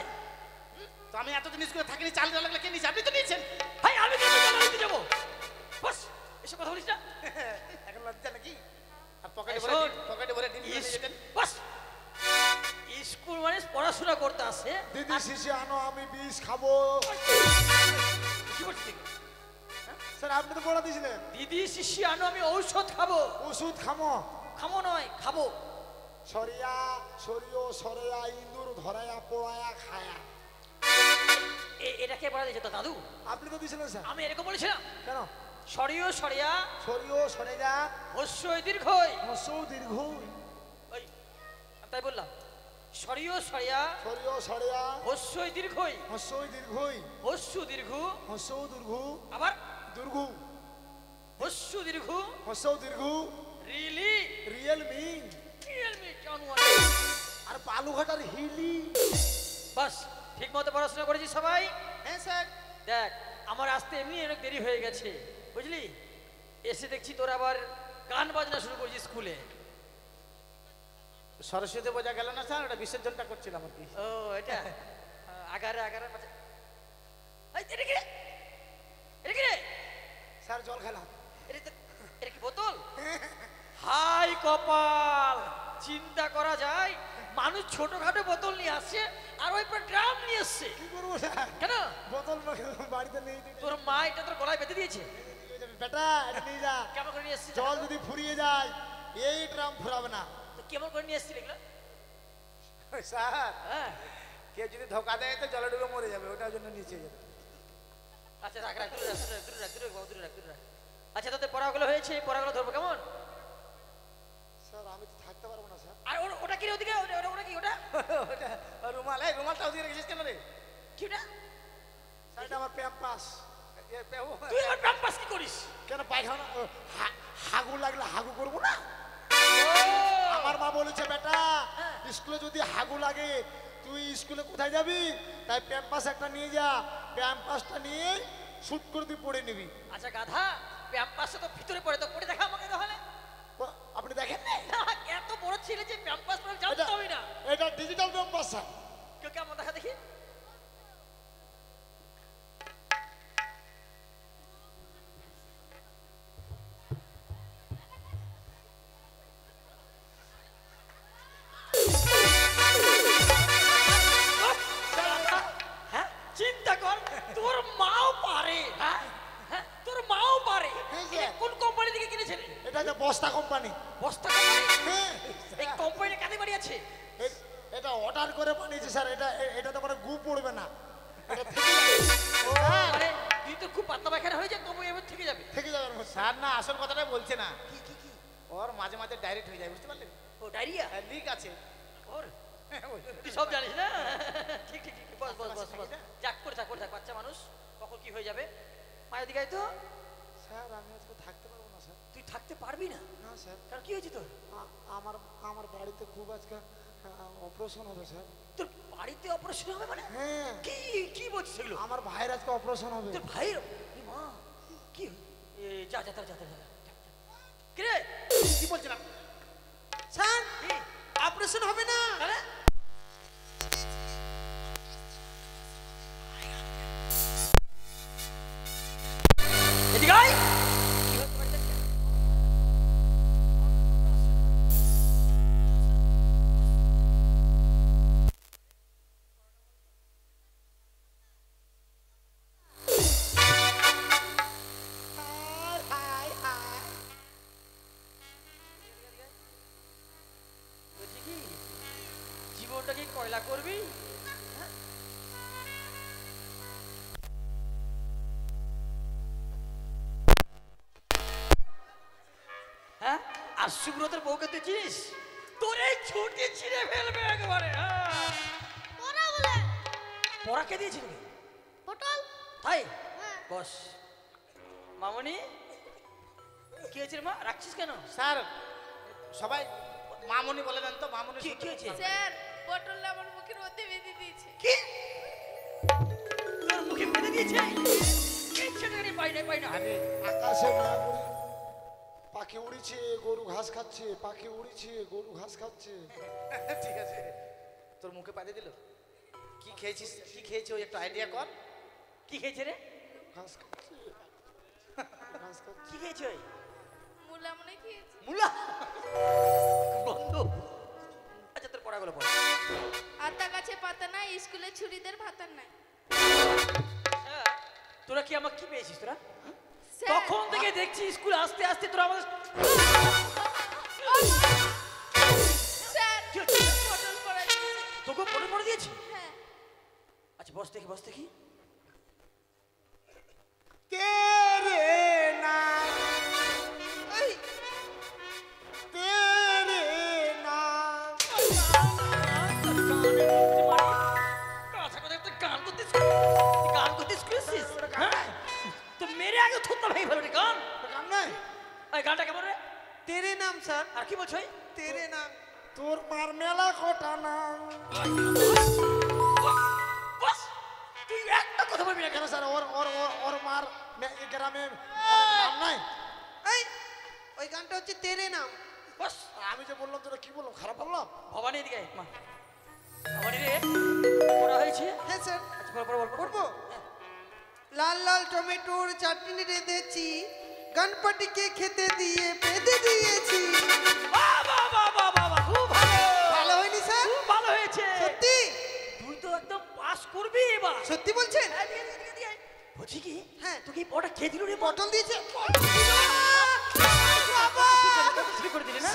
তো আমি এতদিন স্কুলে থাকিনি, চাল ডাল লাগলে কে নিয়েছে? আপনি তো নিয়েছেন। ভাই আমি কেন দাদন নিতে যাবো? বস এসব কথা বলিস না। এখন লজ্জা নাকি? আর এই শোন, পকেটে ভরে ডিম নিয়ে যেতেন। বস স্কুল মানে পড়াশোনা করতে আসে। দিদি শিশি আনো, আমি বিষ খাবো। কি বলছিস তুই? স্যার আপনি তো পড়া দিয়েছিলেন। দিদি শিষ্যি আনো, আমি ঔষধ খাবো। ওষুধ খামো। খামো নয় খাবো। সরিয়া সরিও সরিয়া ইন্দুর ধরায়া পোড়ায়া খায়া। এটা কে পড়া দিয়েছে? তো দাদু? আপনি তো দিয়েছিলেন স্যার। আমি এরকম বলেছিলাম? কেন? সরিও সরিয়া সরিও সরিয়া হস্যই দীর্ঘই। হসৌ দীর্ঘ। ওই আমি তাই বললাম। সরিয় সরিয়া সরিয় সরিয়া হস্যই দীর্ঘই হস্যই দীর্ঘই হস্য দীর্ঘ হস্য দীর্ঘ আবার দীর্ঘ হস্য দীর্ঘ হস্য দীর্ঘ রিলি রিয়েলমি রিয়েলমি আর বালুঘাটার হিলি। বাস ঠিক মতো পড়াশোনা করেছি সবাই। হ্যাঁ স্যার। দেখ আমার আসতে এমনি অনেক দেরি হয়ে গেছে বুঝলি, এসে দেখছি তোর আবার গান বাজনা শুরু করেছিস স্কুলে। সরস্বতী বোঝা গেল না স্যার, ওটা বিসর্জনটা করছিলাম আর কি। ও এটা আগারে আগারে এটা কি রে? এটা কি রে? স্যার জল খেলাম। এটা কি বোতল? হাই কপাল, চিন্তা করা যায় মানুষ ছোটখাটো বোতল নিয়ে আসছে আর ওই পর ড্রাম নিয়ে আসছে। কি করবো স্যার? কেন? বোতল বাড়িতে নেই। তোর মা এটা তোর গলায় বেঁধে দিয়েছে? বেটা এটা নিয়ে যা, কেমন করে নিয়ে এসছিস? জল যদি ফুরিয়ে যায় এই ড্রাম ফুরাবে না। তো কেমন করে নিয়ে এসছিস এগুলো? স্যার হ্যাঁ কেউ যদি ধোকা দেয় তো জলে ডুবে মরে যাবে, ওটার জন্য নিচে যাবে। আচ্ছা রাখ রাখ দূরে রাখ দূরে রাখ দূরে রাখ দূরে রাখ দূরে রাখ। আচ্ছা তোদের পড়াগুলো হয়েছে, এই পড়াগুলো ধরবো কেমন? স্যার আমি তো থাকতে পারবো না স্যার। আর ওটা কি রে ওদিকে? ওটা কি ওটা? ওটা রুমাল, এই রুমালটা ওদিকে রেখেছিস কেন রে? কি ওটা? স্যার এটা আমার প্যাম্পাস। তুই আমার প্যাম্পাস কি করিস? কেন পায়খানা হাগু লাগলে হাগু করবো না? আমার মা বলেছে বেটা স্কুলে যদি হাগু লাগে তুই স্কুলে কোথায় যাবি, তাই প্যাম্পাস একটা নিয়ে যা, প্যাম্পাসটা নিয়ে শুট করে তুই পড়ে নিবি। আচ্ছা গাধা, প্যাম্পাসে তো ভিতরে পড়ে, তো পড়ে দেখা আমাকে তাহলে। আপনি দেখেন এত বড় ছেলে যে প্যাম্পাস পরে জানতে হবে না। এটা ডিজিটাল প্যাম্পাস স্যার। কেউ কেমন দেখা দেখি? চিন্তা কর, তোর মাও পারে। হ্যাঁ তোর মাও পারে। কোন কোম্পানি থেকে কিনেছেন? এটা হচ্ছে বস্তা কোম্পানি। বস্তা কোম্পানি? এই কোম্পানি কাদের বাড়ি আছে? এটা অর্ডার করে বানিয়েছে স্যার। এটা তো মানে গু পড়বে না, মানে তুই তো খুব পাতলা পায়খানা হয়ে যায় তবু এবার থেকে যাবে। থেকে যাবে। স্যার না আসল কথাটা বলছে না, ওর মাঝে মাঝে ডাইরেক্ট হয়ে যায়, বুঝতে পারলেন? ও ডায়রিয়া লিক আছে ওর। তুই সব জানিস না? ঠিক ঠিক ঠিক, বস বস বস বস। যাক করে থাক করে থাক, বাচ্চা মানুষ কখন কি হয়ে যাবে। মায়ের দিকে আয় তো। স্যার আমি আজকে থাকতে পারবো না স্যার। তুই থাকতে পারবি না? না স্যার। কারণ কি হয়েছে তোর? আমার বাড়িতে খুব আজকে অপারেশন হবে স্যার। তোর বাড়িতে অপারেশন হবে মানে? হ্যাঁ। কি কি বলছিস এগুলো? আমার ভাইয়ের আজকে অপারেশন হবে। তোর ভাইয়ের? এ মা, কি যা যা যা যা যা। কি রে কি বলছিলাম স্যার অপারেশন হবে না। আরে এদিকে আয়। বলছি কি, জীবনটা কি কয়লা করবি? হ্যাঁ আর সুব্রতের বউকে তুই চিনিস? তোর এই ছুটি ছিঁড়ে ফেলবে একবারে। পড়া বলে পড়া কে দিয়েছিল? পটল। তাই হ্যাঁ। বস। মামনি কি হয়েছে রে মা, রাখছিস কেন? স্যার সবাই মামুনি বলে দেন তো। মামুনি কি কি হয়েছে? স্যার পটল আমার মুখের মধ্যে বেঁধে দিয়েছে। কি তোর মুখে বেঁধে দিয়েছে? কিচ্ছু নেই, পাই না পাই না। আকাশে মেঘ পাখি উড়িছে, গরু ঘাস খাচ্ছে, পাখি উড়িছে, গরু ঘাস খাচ্ছে। ঠিক আছে, তোর মুখে পাঠিয়ে দিল। কি খেয়েছিস, কি খেয়েছি ওই একটু আইডিয়া কর। কি খেয়েছে রে? ঘাস খাচ্ছে, ঘাস খাচ্ছে। কি খেয়েছে ওই? মুলা মনে খেয়েছি। মুলা বন্ধ। আচ্ছা তোর পড়াগুলো পড়। আতা গাছে পাতা নাই, স্কুলে ছুরিদের ভাতা নাই। হ্যাঁ, তোরা কি আমাকে কি পেয়েছিস তোরা? স্যার, তখন থেকে দেখছি স্কুল আসতে আসতে তোরা আমাদের স্যার কি হচ্ছে? পটল পড়া দিয়েছে। তোকে পড়ে পড়ে দিয়েছি। হ্যাঁ। আচ্ছা বস দেখি বস দেখি। তেরে নাম, তেরে নাম। এক থুতনা ভেঙে ফেলো রে গান। গান নাই এই গানটা কেমন রে? তেরে নাম স্যার, আর কি বলছো? তেরে নাম। তোর মার মেলা কটা নাম। বাস, তুই একটা কথা বলবি না কেন? কেন স্যার ওর ওর ওর ওর মার গ্রামে নাম নাই? এই ওই গানটা হচ্ছে তেরে নাম। বাস, আমি যে বললাম তোরা কি বললাম, খারাপ বললাম? ভবানী এদিকে আয়, মা। ভবানী রে, পড়া হয়েছে? হ্যাঁ স্যার, আচ্ছা, বল, বল, বল, পড়বো। লাল লাল টমেটোর চাটনি রেঁধেছি, গণপতিকে খেতে দিয়ে বেঁধে দিয়েছি। বাহ, বাহ, বাহ, বাহ, বাহ, বাহ, খুব ভালো। ভালো হয়নি স্যার? খুব ভালো হয়েছে। সত্যি? তুই তো একদম পাস করবি এবার। সত্যি বলছেন? হ্যাঁ, দিয়ে, দিয়ে, দিয়ে, দিয়ে। বলছি কি? হ্যাঁ। তোকে এই পড়াটা কে দিল রে? পটল দিয়েছে। শুরু করে দিলি না?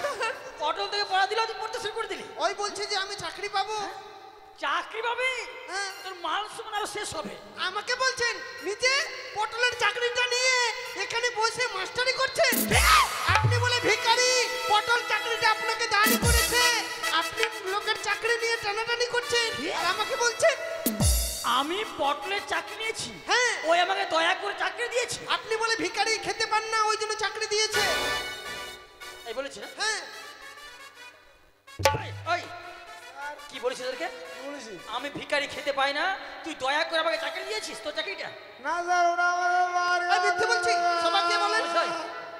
পটল থেকে পড়া দিল, তুই পড়তে শুরু করে দিলি। ওই বলছে যে আমি চাকরি পাবো। চাকরি পাবি? হ্যাঁ। তোর মান সম্মান আরো শেষ হবে। আমাকে বলছেন নিজে পটলের চাকরিটা নিয়ে এখানে বসে মাস্টারি করছেন? আপনি বলে ভিখারি, পটল চাকরিটা আপনাকে দাঁড়ি করেছে, আপনি লোকের চাকরি নিয়ে টানাটানি করছেন আর আমাকে বলছেন? আমি পটলের চাকরি নিয়েছি, হ্যাঁ। ওই আমাকে দয়া করে চাকরি দিয়েছে। আপনি বলে ভিখারি, খেতে পান না ওই জন্য চাকরি দিয়েছে। এই বলেছে না? হ্যাঁ। ওই, ওই, কি বলেছিস তোদেরকে? কি বলেছি? আমি ভিখারি, খেতে পাই না, তুই দয়া করে আমাকে চাকরি দিয়েছিস, তোর চাকরিটা? না স্যার ওরা আমার মার আমি মিথ্যে বলছি, সবাইকে বলেন। বলিস ওই?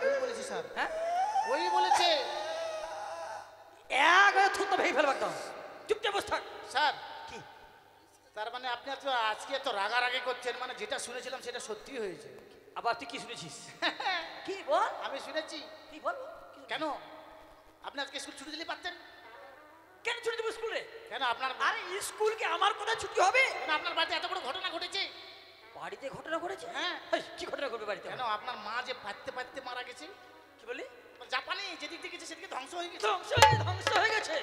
ওই বলেছি স্যার, হ্যাঁ? ওই বলেছে। এক থুতনা ভেঙে ফেলবো একদম। চুপচাপ বসে থাক। স্যার, কি? তার মানে আপনি এত আজকে এত রাগারাগি করছেন, মানে যেটা শুনেছিলাম সেটা সত্যি হয়েছে। আবার তুই কি শুনেছিস? কি বল? আমি শুনেছি। কি বল? কেন আপনি আজকে স্কুল ছুটি দিলে পারতেন? কেন ছুটি দেবো স্কুলে? কেন আপনার আরে স্কুল কি আমার কথা ছুটি হবে? কেন আপনার বাড়িতে এত বড় ঘটনা ঘটেছে? বাড়িতে ঘটনা ঘটেছে? হ্যাঁ। এই, কি ঘটনা ঘটবে বাড়িতে? কেন আপনার মা যে পাততে পাততে মারা গেছে? কি বলি? জাপানে যেদিক থেকে গেছে সেদিকে ধ্বংস হয়ে গেছে। ধ্বংস হয়ে গেছে।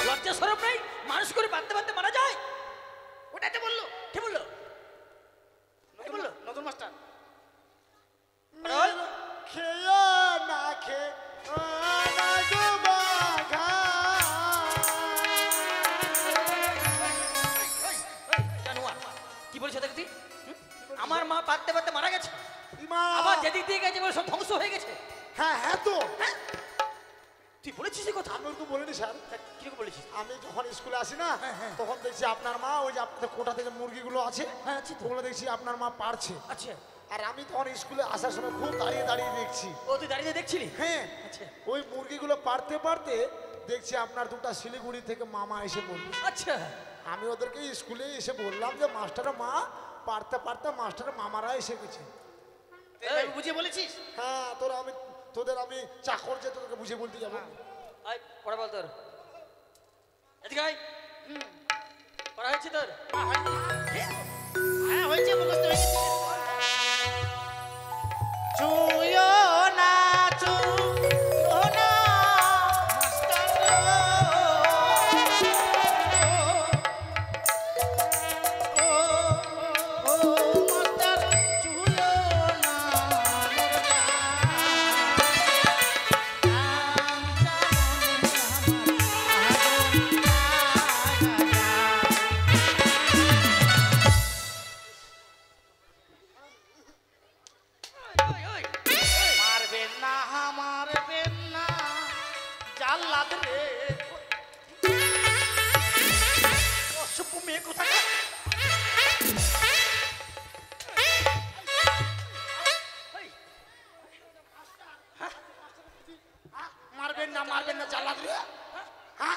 লজ্জা শরম নাই? মানুষ করে বাঁধতে বাঁধতে মারা যায়? ওটাই তো বললো। কে বললো? কে বললো? নতুন মাস্টার। বল। খেয়ে না খেয়ে জানোয়ার, কি বলছো দেখি? আমার মা পাততে পাততে মারা গেছে, মা আবার যেদিক দিয়ে গেছে বলে সব ধ্বংস হয়ে গেছে। হ্যাঁ হ্যাঁ তো তুই বলেছিস এই কথা? আমি তো বলিনি স্যার। কিরকম বলেছিস? আমি যখন স্কুলে আসি না তখন দেখছি আপনার মা ওই যে আপনাদের কোটা থেকে মুরগিগুলো আছে হ্যাঁ, আছে তো। ওগুলো দেখছি আপনার মা পারছে। আচ্ছা, আর আমি তখন স্কুলে আসার সময় খুব দাঁড়িয়ে দাঁড়িয়ে দেখছি। ও তুই দাঁড়িয়ে দেখছিলি? হ্যাঁ আচ্ছা, ওই মুরগিগুলো পারতে পারতে দেখছি আপনার দুটো শিলিগুড়ি থেকে মামা এসে বলল। আচ্ছা। আমি ওদেরকে স্কুলে এসে বললাম যে মাস্টারের মা পারতে পারতে মাস্টারের মামারা এসে গেছে। আমি বুঝিয়ে বলেছিস? হ্যাঁ তোদের আমি চাকর যে তোদেরকে বুঝে বলতে যাবো। আয় পড়া বল তোর। এদিকে আয়। পড়া হয়েছে তোর? হ্যাঁ হয়েছে, মুখস্থ হয়ে গেছে। চুয়ো না চুয়ো না মাস্টার ও মাস্টার চুয়ো না ওই, ওই, মারবেন না মারবেন না জাল্লাদ রে। অসভ্য মেয়ে কোথায়? মারবেন না চালাক রে।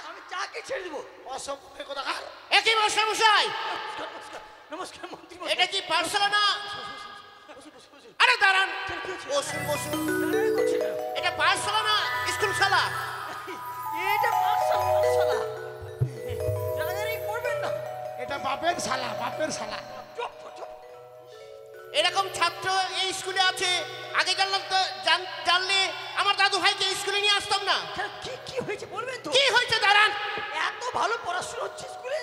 আমি চাকে ছেড়ে দেবো। অসভ্য কোথাকার। একই মশাই মশাই, নমস্কার, নমস্কার, নমস্কার মন্ত্রী মশাই। এটা কি পাঠশালা না? বসুন, বসুন, বসুন। আরে দাঁড়ান, কেন, কি হয়েছে? বসুন বসুন। দাঁড়ানো করছে কেন? এটা পাঠশালা না স্কুল শালা? এটা পাঠশালা। দাঁড়াদাঁড়ি করবেন না। এটা বাপের শালা, বাপের শালা। চুপ, চুপ। এরকম ছাত্র এই স্কুলে আছে, আগে জানলাম তো জানলে আমার দাদু ভাইকে স্কুলে নিয়ে আসতাম না। কেন, কি হয়েছে বলবেন তো? কি হয়েছে দাঁড়ান, এত ভালো পড়াশোনা হচ্ছে স্কুলে।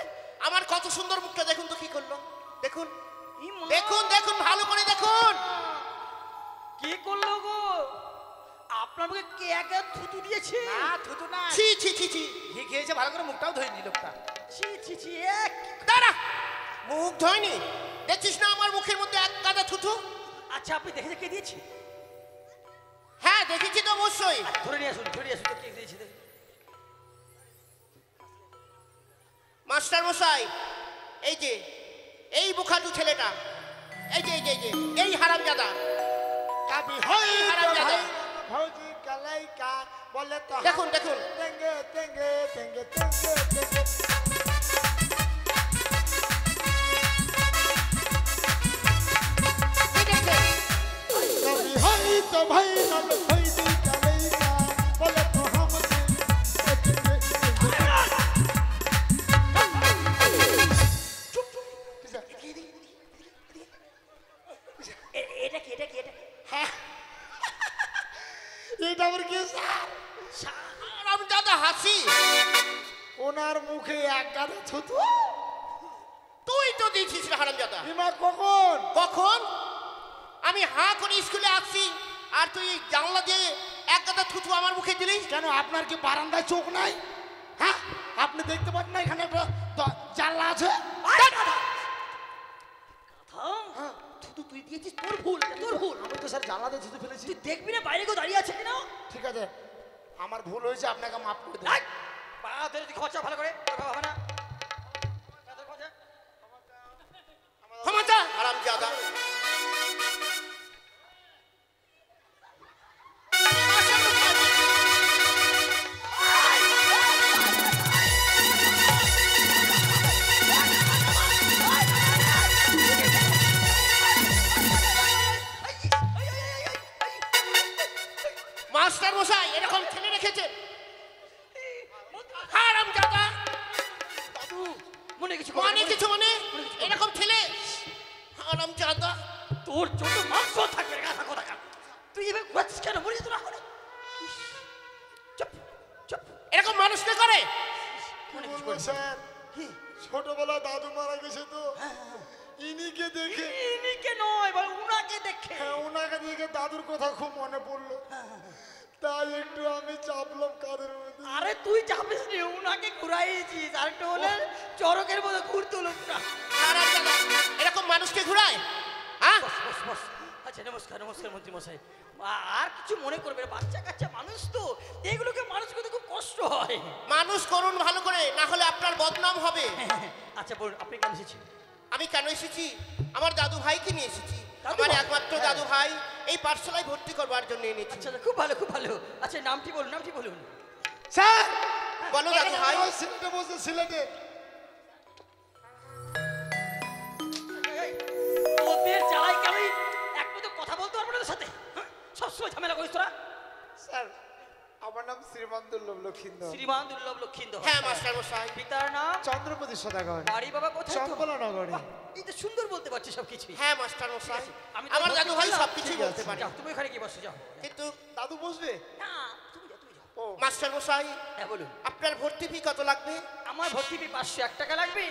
আমার কত সুন্দর মুখটা দেখুন তো কি করলো। দেখুন ই মা। দেখুন দেখুন ভালো করে দেখুন। কি করলো গো? আপনার মুখে কে একা থুতু দিয়েছে? না থুতু না, ছি ছি ছি ছি, ঘি খেয়েছে ভালো করে মুখটাও ধোয়নি লোকটা। ছি ছি ছি, এক দাঁড়া, মুখ ধোয়নি, দেখছিস না আমার মুখের মধ্যে এক গাদা থুতু। আচ্ছা আপনি দেখেছে কে দিয়েছে? হ্যাঁ দেখেছি তো অবশ্যই। আচ্ছা, ধরে নিয়ে আসুন তো কে দিয়েছে দেখুন। মাস্টার মশাই, এই যে এই বুখাটু ছেলেটা, এই যে এই হারামজাদা, কবি হয় এই তো হারামজাদা। ভাই ভৌজি কালাইকা বলে তো দেখুন, দেখুন। তেঙ্গে তেঙ্গে তেঙ্গে তেঙ্গে তেঙ্গে কি দেখছেন? कभी हई तो भाई नल भई दी कलैका बोले तो हम এটা কি এটা? এটা আবার কি স্যার হারামজাদা হাসি। ওনার মুখে এক গাদা থুতু তুই তো দিয়েছিস রে হারামজাদা। ইমা কখন কখন আমি হাঁ করে স্কুলে আসছি আর তুই জানলা দিয়ে এক গাদা থুতু আমার মুখে দিলি? কেন আপনার কি বারান্দায় চোখ নাই হ্যাঁ আপনি দেখতে পাচ্ছেন না এখানে একটা জানলা আছে শুধু তুই দিয়েছিস, তোর ভুল, এটা তোর ভুল। আমি তো স্যার জানলাতে থুতু ফেলেছি তুই দেখবি না বাইরে কেউ দাঁড়িয়ে আছে কিনা? ঠিক আছে আমার ভুল হয়েছে আপনাকে মাফ করে দেব পা ধরে তুই খরচা ভালো করে, তোর বাবা হবে না। পা ধরে খরচা। ক্ষমতা হারামজাদা। মাস্টার মশাই এরকম ছেলে রেখেছেন? হারামজাদা। দাদু, মনে কিছু মানে কিছু মানে এরকম ছেলে হারামজাদা। তোর যত মাংস থাকবে গাধা কোথা। তুই এবার ঘুরাচ্ছিস কেন? মরে যেত না করে। চুপ চুপ। এরকম মানুষকে করে? মনে কিছু বলবো স্যার ছোটবেলা দাদু মারা গেছে তো ইনিকে দেখে ইনিকে নয় বল, উনাকে দেখে। হ্যাঁ ওনাকে দেখে দাদুর কথা খুব মনে পড়লো তাই একটু আমি চাপলাম কাদের মধ্যে আরে তুই চাপিস নি, উনাকে ঘুরাইছিস। আর একটা হলে চরকের মতো ঘুরতো লোকটা। হারামজাদা এরকম মানুষকে ঘুরায়? হ্যাঁ বস বস বস। আচ্ছা নমস্কার নমস্কার মন্ত্রী মশাই। আর কিছু মনে করবে না, বাচ্চা কাচ্চা মানুষ তো, এগুলোকে মানুষ করতে খুব কষ্ট হয়। মানুষ করুন ভালো করে, না হলে আপনার বদনাম হবে। আচ্ছা বলুন আপনি কেন এসেছেন? আমি কেন এসেছি? আমার দাদু ভাইকে নিয়ে এসেছি। দাদু আমার ভাই? একমাত্র হ্যাঁ। দাদু ভাই এই পাঠশালায় ভর্তি করবার জন্য এনেছি। আচ্ছা খুব ভালো খুব ভালো। আচ্ছা নামটি বলুন, নামটি বলুন। স্যার বলো দাদু ভাই। ওই সিলেটে বসে সিলেটে এই, ওদের জ্বালাই কেন একটু তো কথা বলতে পারবো না ওদের সাথে? হ্যাঁ? সবসময় ঝামেলা করিস তোরা। স্যার আমার নাম শ্রীমান দুর্লভ লক্ষিন্দর শ্রীমান দুর্লভ লক্ষিন্দর। হ্যাঁ মাস্টার মশাই। পিতার নাম? চন্দ্রপতি সদাগর বাড়ি বাবা কোথায়? তো? চম্পলা নগরে বাহ, এই তো সুন্দর বলতে পারছি সব কিছু। হ্যাঁ মাস্টার মশাই। আমি তো আমার ভর্তি দাদু ভাই করলাম। সবকিছু ঠিক বলতে আছে। পারে। যাও তুমি ওখানে কি বসো, যাও। কিন্তু দাদু বসবে না তুমি যাও, তুমি যাও। ও মাস্টার মশাই হ্যাঁ বলুন। আপনার ভর্তি ফি কত লাগবে? আমার ভর্তি ফি 501 টাকা লাগবে,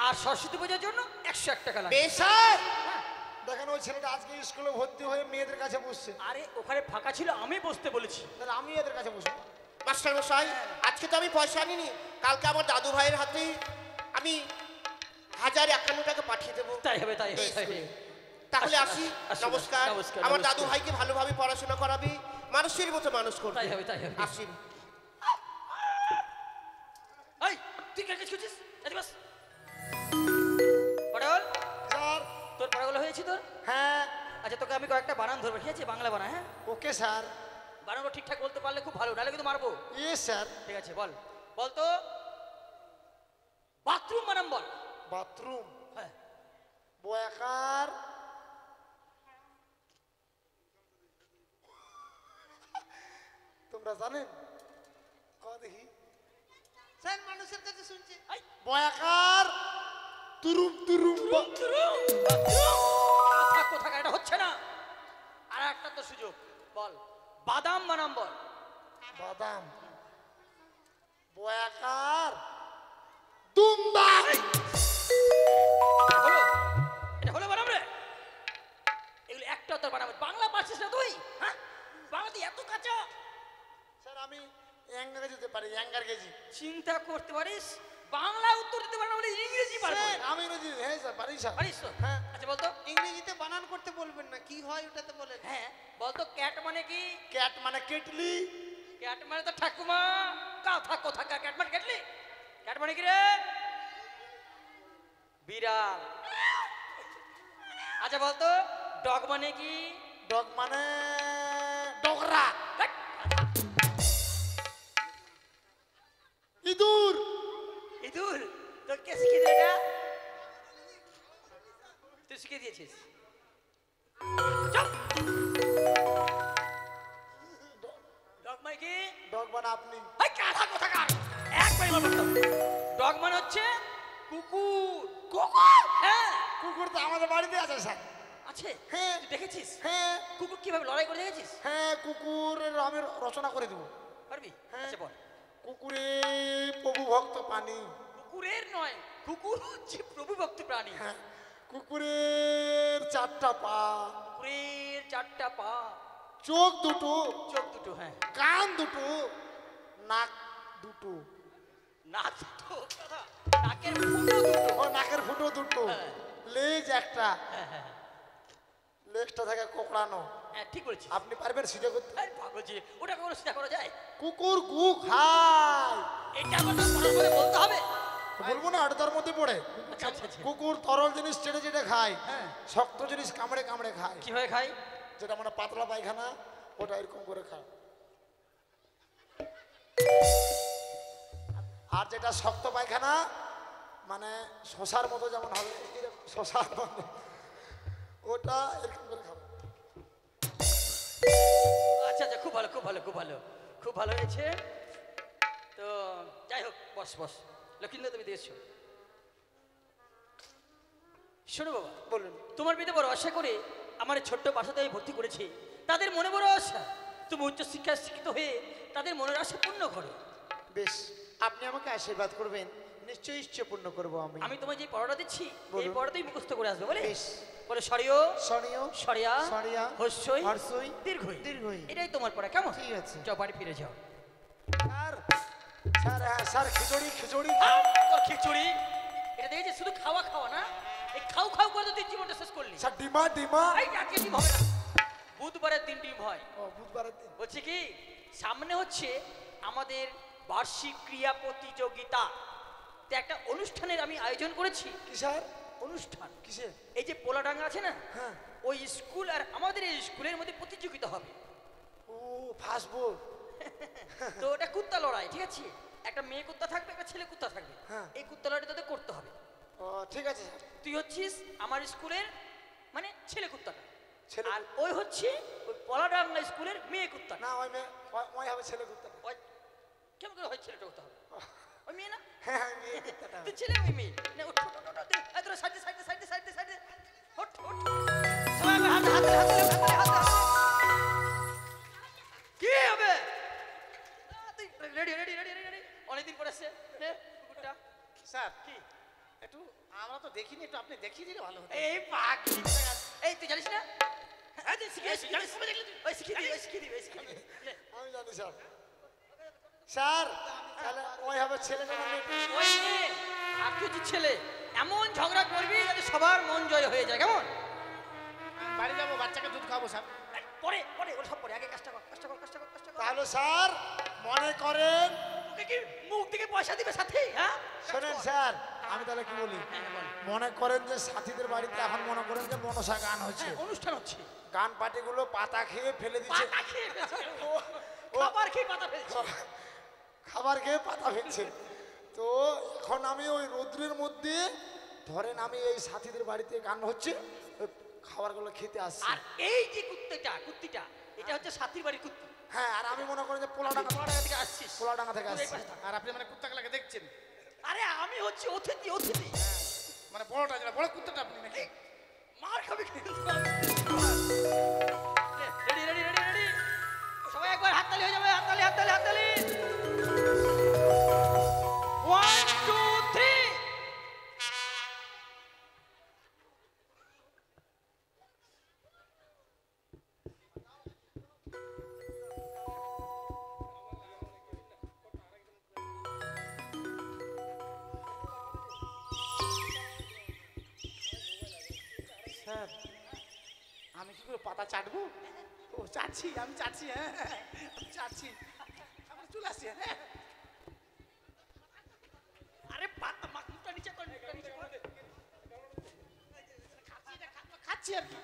আর সরস্বতী পূজার জন্য 101 টাকা লাগবে। বেশ স্যার। হ্যাঁ। দেখেন ওই ছেলেটা আজকে স্কুলে ভর্তি হয়ে মেয়েদের কাছে বসছে আরে ওখানে ফাঁকা ছিল, আমি বসতে বলেছি। তাহলে আমি এদের কাছে বসবো মাস্টার মশাই আজকে তো আমি পয়সা আনিনি, কালকে আমার দাদু ভাইয়ের হাতে আমি 1051 টাকা পাঠিয়ে দেবো। তাই হবে তাই হবে তাই হবে। তাহলে আসুন, আসি। আসুন, নমস্কার। নমস্কার, আমার নমস্কার। দাদু ভাইকে ভালোভাবে পড়াশোনা করাবে, মানুষের মতো মানুষ করবে। তাই হবে, তাই হবে। আসি। এই তুই কাজ করছিস? এদিকে বস। পড়াল স্যার তোর পড়াগুলো হয়েছে তোর? হ্যাঁ আচ্ছা তোকে আমি কয়েকটা বানান ধরবো, ঠিক আছে? বাংলা বানা, হ্যাঁ? ওকে স্যার বানানগুলো ঠিকঠাক বলতে পারলে খুব ভালো, নাহলে কিন্তু মারবো। ইয়ে স্যার ঠিক আছে বল। বল তো বাথরুম বানাম বল। বাথরুম হ্যাঁ। বয়াকার তোমরা জানেন দেখি স্যার মানুষের কাছে শুনছি। বয়াকার তুরুম তুরুম থাকো থাকা, এটা হচ্ছে না। আর একটা তো সুযোগ, বল বাদাম বানাম বল। বাদাম বয়াকার দুমদাম হলো, এটা হলো বানাম রে। এগুলো একটা তোর বানাম। বাংলা পারছিস না তুই? হ্যাঁ, বাংলাতে এত কাঁচা। স্যার আমি অ্যাঙ্গার যেতে পারি অ্যাঙ্গার কেজি চিন্তা করতে পারিস, বাংলা উত্তর দিতে পারে না বলে ইংরেজি পারবো স্যার, আমি ইংরেজি, হ্যাঁ স্যার পারি স্যার। পারিস তো? হ্যাঁ। আচ্ছা বলতো। ইংরেজিতে বানান করতে বলবেন না, কি হয় ওটাতে বলেন। হ্যাঁ বলতো ক্যাট মানে কি? ক্যাট মানে কেটলি। ক্যাট মানে তো ঠাকুমা। কথা ক্যাট মানে কেটলি। ক্যাট মানে কি রে? বিড়াল। আচ্ছা বলতো ডগ মানে কি? ডগ মানে ডগরা। ধ্যাৎ। ইঁদুর। ইঁদুর। তোর কে শিখিয়ে দিল এটা? তুই শিখিয়ে দিয়েছিস। চল। ডগ মানে কি? ডগ মানে আপনি। এই গাধা কোথাকার। একবারই বলতো। ডগ মানে হচ্ছে কুকুর। কুকুর? হ্যাঁ কুকুর তো আমাদের বাড়িতে আছে স্যার। আছে। হ্যাঁ। তুই দেখেছিস? হ্যাঁ কুকুর কিভাবে লড়াই করে দেখেছিস? হ্যাঁ, কুকুরের আমি রচনা করে দেবো। পারবি? হ্যাঁ। আচ্ছা বল। কুকুরে প্রভু ভক্ত পানি। কুকুরের নয়, কুকুর হচ্ছে প্রভু ভক্ত প্রাণী। হ্যাঁ, কুকুরের 4টা পা, কুকুরের 4টা পা, চোখ দুটো, চোখ দুটো, হ্যাঁ, কান দুটো, নাক দুটো। নাক দুটো, কথা, নাকের ফুটো দুটো। ও নাকের ফুটো দুটো, হ্যাঁ। লেজ একটা, হ্যাঁ হ্যাঁ লেজটা থাকে কোকড়ানো। হ্যাঁ ঠিক বলেছিস। আপনি পারবেন সিধে করতে? এই পাগল জি, ওটা কখনো সিধা করা যায়? কুকুর গু খায়। এটা আমার তো পড়ার পরে বলতে হবে। বলবো না, ওটা তার মধ্যে পড়ে। আচ্ছা আচ্ছা আচ্ছা। কুকুর তরল জিনিস চেটে চেটে খায়, হ্যাঁ। শক্ত জিনিস কামড়ে কামড়ে খায়। কিভাবে খাই? যেটা মানে পাতলা পায়খানা, ওটা এরকম করে খায়। আর যেটা শক্ত পায়খানা, মানে শশার মতো যেমন হবে, এরকম শশার মতো, ওটা এরকম করে খাবে। আচ্ছা আচ্ছা, খুব ভালো খুব ভালো খুব ভালো খুব ভালো হয়েছে। তো যাই হোক, বস বস। লক্ষ্মীন্দর তুমি দিয়েছো। শোনো বাবা, বলুন। তোমার বিয়েতে বড় আশা করে আমার এই ছোট্ট বাসাতে আমি ভর্তি করেছি। তাদের মনে বড় আশা তুমি উচ্চশিক্ষায় শিক্ষিত হয়ে তাদের মনের আশা পূর্ণ করো। বেশ, আপনি আমাকে আশীর্বাদ করবেন, নিশ্চয়ই ইচ্ছে পূর্ণ করবো আমি। আমি তোমায় যে পড়াটা দিচ্ছি এই বলুন। পড়াতেই মুখস্থ করে আসবে, বলে বেশ। বলে সরিও স্মরণীয়, সরিয়া সরিয়া, হস্যই হর্ষই, দীর্ঘই দীর্ঘই। এটাই তোমার পড়া, কেমন? ঠিক আছে। যাও বাড়ি ফিরে যাও। স্যার, স্যার, হ্যাঁ স্যার, খিচুড়ি খিচুড়ি। তোর খিচুড়ি এটা দেখেছি, শুধু খাওয়া খাওয়া না, এই খাও খাও করে তো তুই জীবনটা শেষ করলি। স্যার, ডিমা ডিমা। এই আজকে ডিম হবে না, বুধবারের দিন ডিম হয়। ও, বুধবারের দিন। বলছি কি, সামনে হচ্ছে আমাদের বার্ষিক ক্রীড়া প্রতিযোগিতা, তো একটা অনুষ্ঠানের আমি আয়োজন করেছি। কি স্যার? অনুষ্ঠান কিসে? এই যে পোলাডাঙ্গা আছে না, হ্যাঁ। ওই স্কুল আর আমাদের এই স্কুলের মধ্যে প্রতিযোগিতা হবে। ও, ফাস্ট বল। তো ওটা কুত্তা লড়াই, ঠিক আছে? একটা মেয়ে কুত্তা থাকবে, একটা ছেলে কুত্তা থাকবে। হ্যাঁ। এই কুত্তা লড়াই তোদের করতে হবে। ও, ঠিক আছে স্যার। তুই হচ্ছিস আমার স্কুলের মানে ছেলে কুত্তাটা, ছেলে আর ওই হচ্ছে ওই পলাডাঙ্গা স্কুলের মেয়ে কুত্তা। না, ওই মেয়ে, ওই হবে ছেলে কুত্তা। ওই কেমন করে হয় ছেলেটা হতে হবে? ওই মেয়ে না, হ্যাঁ হ্যাঁ, মেয়ে কুত্তাটা হবে। তুই ছেলে ওই মেয়ে না, ওঠ ওঠ ওঠ ওঠ, এই তোরা সাইডে সাইডে সাইডে সাইডে সাইডে ওঠ ওঠ, সবাই একবার হাতে হাতে হাতে হাতে হাতে। কি হবে? তুই রেডি রেডি রেডি রেডি, অনেকদিন পরে এসছে রে কুকুরটা। স্যার কি? একটু আমরা তো দেখিনি, একটু আপনি দেখিয়ে দিলে ভালো হতো। এই পাগলি, এই তুই জানিস না? হ্যাঁ তুই শিখিয়ে জানিস, কবে দেখলি তুই? ওই শিখিয়ে দি, ওই শিখিয়ে দি, ওই শিখিয়ে দি। নে। আমি জানি স্যার। স্যার, তাহলে ওই হবে ছেলেটা না মেয়েটা? ওই মেয়ে আর তুই হচ্ছিস ছেলে, এমন ঝগড়া করবি যাতে সবার মন জয় হয়ে যায়, কেমন? আমি বাড়ি যাবো, বাচ্চাকে দুধ খাবো স্যার। এই, পরে পরে ওর সব পরে, আগে কাজটা কর কাজটা কর কাজটা কর কাজটা কর। তাহলে স্যার, মনে করেন, তোকে কি মুখ থেকে পয়সা দিবে সাথে? হ্যাঁ শোনেন স্যার, আমি তাহলে কি বলি, হ্যাঁ, বল। মনে করেন যে সাথীদের বাড়িতে এখন মনে করেন যে মনসা গান হচ্ছে, হ্যাঁ, অনুষ্ঠান হচ্ছে, গান পার্টিগুলো পাতা খেয়ে ফেলে দিচ্ছে, পাতা খেয়ে ফেলছে। ও- খাবার খেয়ে পাতা ফেলছে। খাবার খেয়ে পাতা ফেলছে। তো এখন আমি ওই রৌদ্রের মধ্যে ধরেন আমি এই সাথীদের বাড়িতে গান হচ্ছে, ওই খাবারগুলো খেতে আসছি। আর এই যে কুত্তিটা এটা হচ্ছে সাথীর বাড়ির কুত্তি। হ্যাঁ, আর আমি মনে করেন যে পোলাডাঙ্গা পোলাডাঙ্গা থেকে আসছিস। পোলাডাঙ্গা থেকে তুই এই আসছি। পাশে থাক। আর আপনি মানে কুত্তাগুলাকে দেখছেন, আরে আমি হচ্ছি অতিথি অতিথি। মানে বড়টা যেটা বড় কুত্তাটা আপনি নাকি? মার খাবি কিন্তু। রেডি রেডি রেডি রেডি, সবাই একবার হাততালি হয়ে যাবে, হাততালি হাততালি হাততালি। 1 2 3। হ্যাঁ আমি কি করে পাতা চাটবো? ও চাটছি, আমি চাটছি, হ্যাঁ আমি চাটছি, আমার চলে আসছি। হ্যাঁ আরে পাতা মুখটা নিচে কর, মুখটা নিচে কর। খাচ্ছি আর কি।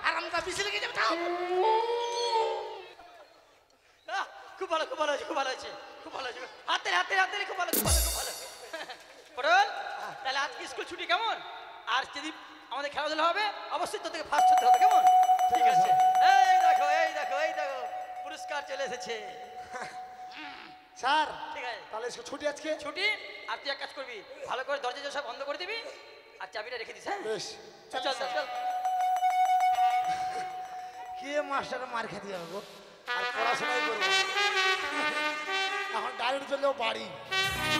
আরামটা বেশি লেগে যাবে। তাও খুব ভালো, খুব ভালো হয়েছে, খুব ভালো হয়েছে, খুব ভালো হয়েছে। হাতে হাতে হাতে খুব ভালো, খুব ভালো, খুব ভালো। পটল, তাহলে আজকে স্কুল ছুটি কেমন? আর যদি আমাদের খেলাধুলা হবে অবশ্যই তো থেকে ফার্স্ট হতে হবে, কেমন? ঠিক আছে। এই দেখো, এই দেখো, এই দেখো, পুরস্কার চলে এসেছে। স্যার ঠিক আছে, তাহলে ছুটি আজকে। ছুটি। আর তুই এক কাজ করবি, ভালো করে দরজা সব বন্ধ করে দিবি আর চাবিটা রেখে দিস। হ্যাঁ বেশ, চল চল চল চল। কে মাস্টার মার খেতে যাবো গো? আর পড়াশোনাই করবো এখন, ডাইরেক্ট চলে যাবো বাড়ি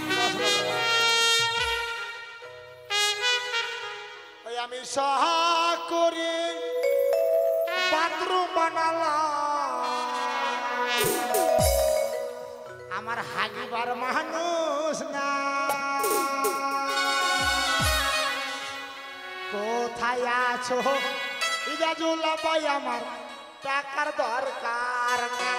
পড়াশোনা করবো। ওই আমি সাহা করে বাথরুম বানালাম, আমার হাগিবার মানুষ না, কোথায় আছো ইজাজুল্লাহ ভাই, আমার টাকার দরকার না।